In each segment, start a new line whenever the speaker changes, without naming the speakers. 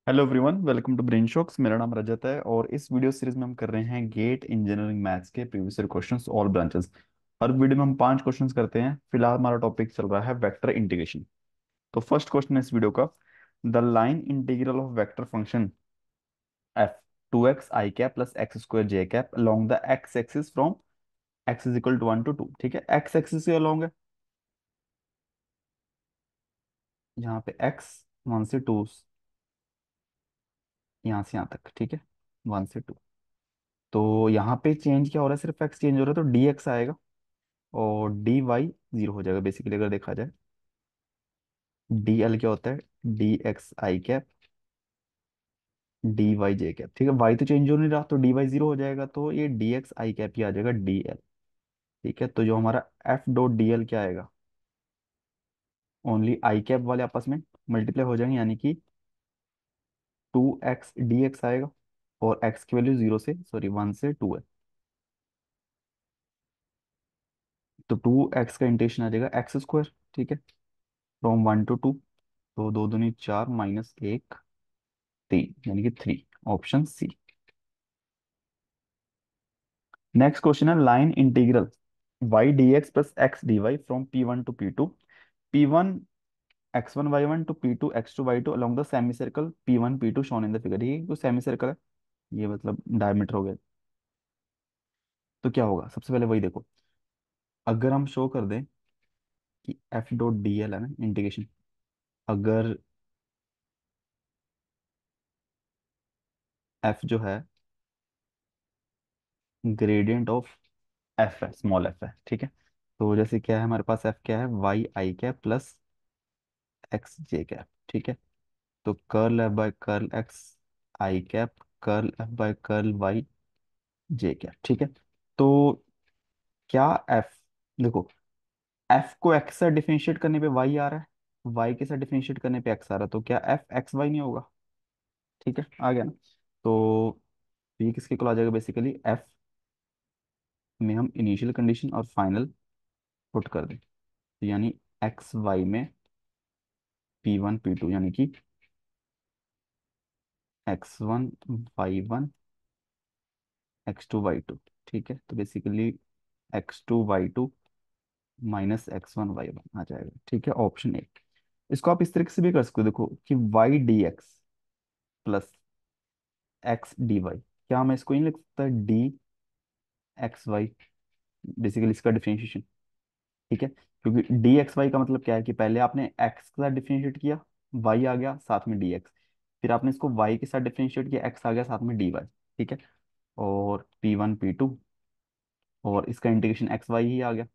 Hello everyone, welcome to Brain Shocks. मेरा नाम रजत है और इस वीडियो सीरीज में हम कर रहे हैं गेट इंजीनियरिंग मैथ्स के previous year questions all branches. हर वीडियो में हम 5 क्वेश्चंस करते हैं। फिलहाल हमारा टॉपिक चल रहा है वेक्टर इंटीग्रेशन। तो फर्स्ट क्वेश्चन है इस वीडियो का। The line integral of vector function F 2x i cap plus x square J cap along the x axis from x is equal to 1 to 2। ठीक है, x axis के along है, यहाँ पे x 1 से 2, यहाँ से यहाँ तक। ठीक है, 1 से 2। तो यहाँ पे चेंज क्या हो रहा है, सिर्फ x चेंज हो रहा है, तो dx आएगा और dy 0 हो जाएगा बेसिकली अगर देखा जाए। dl क्या होता है, dx i cap dy j cap. ठीक है, y तो चेंज हो नहीं रहा, तो dy 0 हो जाएगा, तो ये dx i कैप ही आ जाएगा dl। ठीक है, तो जो हमारा f डॉट dl क्या आएगा, ओनली आई कैप वाले आपस में मल्टीप्लाई हो जाएंगे, यानी कि 2x dx आएगा। और x की वैल्यू 1 से 2 है, तो 2x का इंटेशन आ जाएगा एक्स स्क्वायर। ठीक है, फ्रॉम 1 to 2। तो दो दूनी 4 माइनस 1 3, यानी कि 3, ऑप्शन सी। नेक्स्ट क्वेश्चन है line integral y d x plus x d y from P1 to P2, P1 x1 y1 to P2 x2 y2 along the semi circle P1 P2 shown in the figure. ये जो semi circle है, ये मतलब diameter हो गया। तो क्या होगा, सबसे पहले वही देखो। अगर हम शो कर दें कि एफ डॉट डी एल है ना इंटीग्रेशन, अगर एफ जो है ग्रेडियंट ऑफ एफ है, स्मॉल एफ है। ठीक है, तो जैसे क्या है हमारे पास, एफ क्या है, Y I cap plus X J cap. ठीक है, तो curl F by curl X I cap, curl F by curl Y J cap. ठीक है, तो क्या एफ, देखो, एफ को एक्स से डिफरेंशिएट करने पे वाई आ रहा है, वाई के साथ डिफरेंशिएट करने पे एक्स आ रहा है, तो क्या एफ एक्स वाई नहीं होगा। ठीक है, आ गया ना। तो ये किसके इक्वल आ जाएगा, बेसिकली एफ में हम इनिशियल कंडीशन और फाइनल पुट कर दें, तो यानी एक्स वाई में P1 P2, यानी कि x1 y1 x2 y2। ठीक है, तो basically x2 y2 minus x1 y1 आ जाएगा। ठीक है, ऑप्शन ए। इसको आप इस तरीके से भी कर सकते हो, देखो कि y d x plus x d y, क्या मैं इसको नहीं लिख सकता डी एक्स वाई, बेसिकली इसका डिफरेंशिएशन। ठीक है, क्योंकि डी एक्स वाई का मतलब क्या है कि पहले आपने एक्स के साथ डिफरेंशिएट किया, वाई आ गया साथ में डी एक्स, फिर आपने इसको वाई के साथ डिफरेंशिएट किया, एक्स आ गया साथ में डी वाई। ठीक है, और P1 P2 और इसका इंटीग्रेशन एक्स वाई ही आ गया।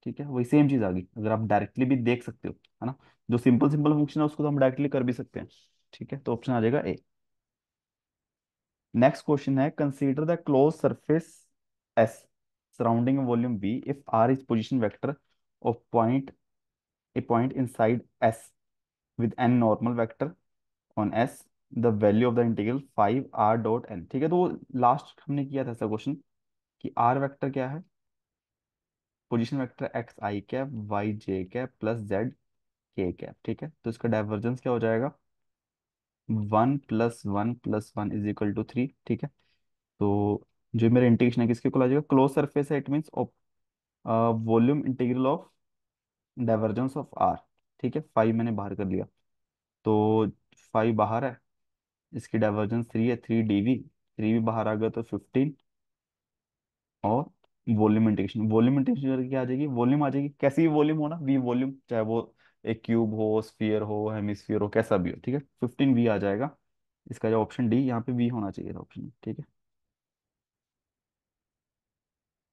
ठीक है, वही सेम चीज आ गई, अगर आप डायरेक्टली भी देख सकते हो, है ना। जो सिंपल सिंपल फंक्शन है उसको तो हम डायरेक्टली कर भी सकते हैं। ठीक है, तो ऑप्शन आ जाएगा ए। नेक्स्ट क्वेश्चन है, consider the close surface S surrounding volume V if R is position vector of point, A point inside S with n normal vector on S, the value of the integral 5R dot n। ठीक है, तो last हमने किया था ऐसा question कि R vector क्या है, position vector x I cap Y J cap plus Z के कैप। ठीक है, तो इसका डाइवर्जेंस क्या हो जाएगा, 1 + 1 + 1 इज इक्वल टू 3। ठीक है, तो जो मेरा इंटीग्रेशन है किसके इक्वल आ जाएगा, क्लोज सरफेस है, it means volume integral of divergence of r. ठीक है, 5 मैंने बाहर कर लिया, तो 5 बाहर है, इसकी डाइवर्जेंस 3 है, 3 dv, 3 भी बाहर आ गया तो 15। और वॉल्यूम इंटीग्रेशन क्या आ जाएगी, वॉल्यूम आ जाएगी, कैसी भी वॉल्यूम हो ना, वी वॉल्यूम, चाहे वो एक क्यूब हो, स्फीयर हो, हेमिस्फीयर हो, कैसा भी हो। ठीक है, 15 V आ जाएगा। इसका जो ऑप्शन डी, यहाँ पे वी होना चाहिए था ऑप्शन। ठीक है,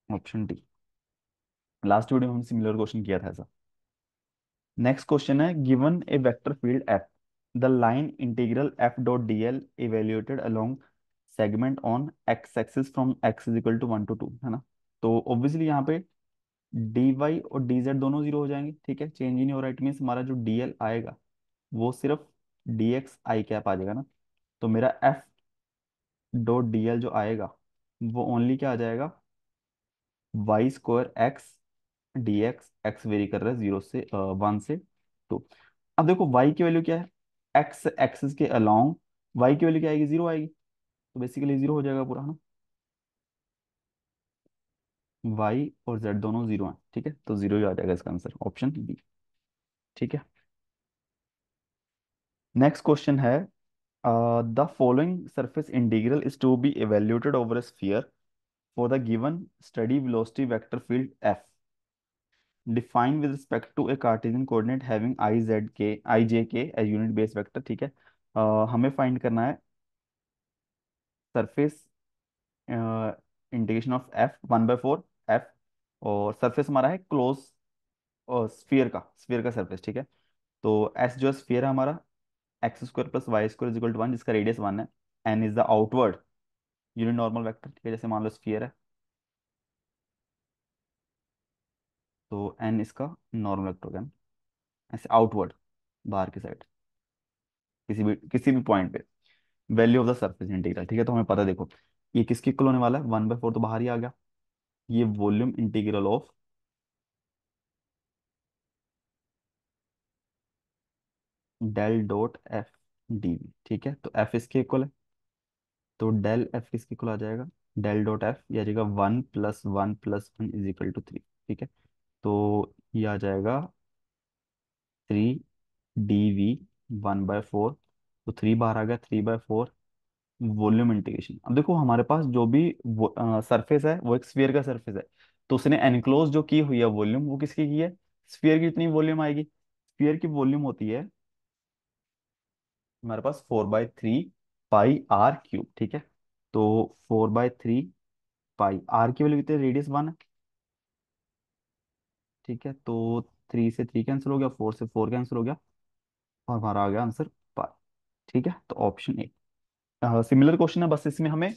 ऑप्शन डी। लास्ट वीडियो में हम सिमिलर क्वेश्चन किया था ऐसा। नेक्स्ट क्वेश्चन है, given a vector field F, the line integral F dot d l evaluated along segment on x axis from x is equal to 1 to 2, है ना। तो obviously यहाँ पे डी वाई और डी जेड दोनों zero हो जाएंगे। ठीक है, चेंज ही नहीं हो रहा, इट मीन्स हमारा जो डी एल आएगा वो सिर्फ डी एक्स आई कैप आ जाएगा ना। तो मेरा एफ डॉट डी एल जो आएगा वो ओनली क्या आ जाएगा, y square x d x, x vary कर रहा है 0 से 1 से 2। अब देखो वाई की वैल्यू क्या है, एक्स एक्सिस के अलोंग वाई की वैल्यू क्या आएगी, जीरो आएगी, तो बेसिकली जीरो हो जाएगा पूरा, है ना। वाई और जेड दोनों जीरो हैं, ठीक है, तो जीरो ही आ जाएगा इसका आंसर, ऑप्शन बी। ठीक है। नेक्स्ट क्वेश्चन है, the following surface integral is to be evaluated over a sphere for the given steady velocity vector field f defined with respect to a Cartesian coordinate having I z k I j k as unit base vector। ठीक है। हमें find करना है surface integration of F 1/4 F, और surface हमारा है close sphere का surface, ठीक है। तो एस जो स्फीयर है हमारा, x square plus y square is equal to one, जिसका रेडियस वन है। N is the outward unit normal vector, ठीक है, जैसे मान लो स्फीयर है, तो एन इसका नॉर्मल वेक्टर होगा ना, ऐसे आउटवर्ड, बाहर की साइड, किसी भी पॉइंट पे value of the surface integral, ठीक है। तो हमें पता है, देखो ये किसके इक्वल होने वाला है, 1/4 तो बाहर ही आ गया, ये volume integral of del dot F d V, ठीक है। तो एफ इसके इक्वल है, तो डेल एफ किसके इक्वल आ जाएगा, डेल डॉट एफ ये आ जाएगा 1 + 1 + 1 इज इक्वल टू 3, ठीक है। तो ये आ जाएगा 3 dv 1/4, तो 3 बाहर आ गया, 3/4 वॉल्यूम इंटीग्रेशन। अब देखो हमारे पास जो भी सरफेस है वो एक स्फीयर का सरफेस है, तो उसने एनक्लोज जो की हुई है वॉल्यूम वो किसकी की है, स्फीयर की। इतनी वॉल्यूम आएगी, स्फीयर की वॉल्यूम होती है हमारे पास 4/3 पाई r क्यूब, ठीक है। तो 4/3 पाई, r की वैल्यू कितनी है, रेडियस वन है, ठीक है। तो 3 से 3 कैंसिल हो गया, 4 से 4 कैंसिल हो गया, और हमारा आ गया आंसर पाई। ठीक है, तो ऑप्शन ए। सिमिलर क्वेश्चन है, बस इसमें हमें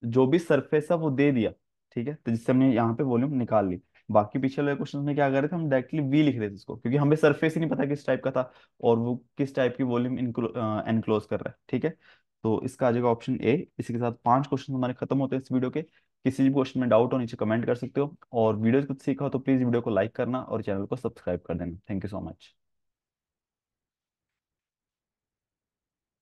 जो भी सरफेस है वो दे दिया, ठीक है, तो जिससे हमने यहाँ पे वॉल्यूम निकाल ली। बाकी पिछले वाले क्वेश्चन में क्या कर रहे थे, हम डायरेक्टली वी लिख रहे थे इसको, क्योंकि हमें सरफेस ही नहीं पता किस टाइप का था और वो किस टाइप की वॉल्यूम एनक्लोज कर रहा है, ठीक है। तो इसका आ जाएगा ऑप्शन ए। इसी के साथ 5 क्वेश्चन हमारे खत्म होते हैं इस वीडियो के। किसी भी क्वेश्चन में डाउट हो नीचे कमेंट कर सकते हो, और वीडियो कुछ सीखा हो तो प्लीज वीडियो को लाइक करना और चैनल को सब्सक्राइब कर देना। Thank you so much.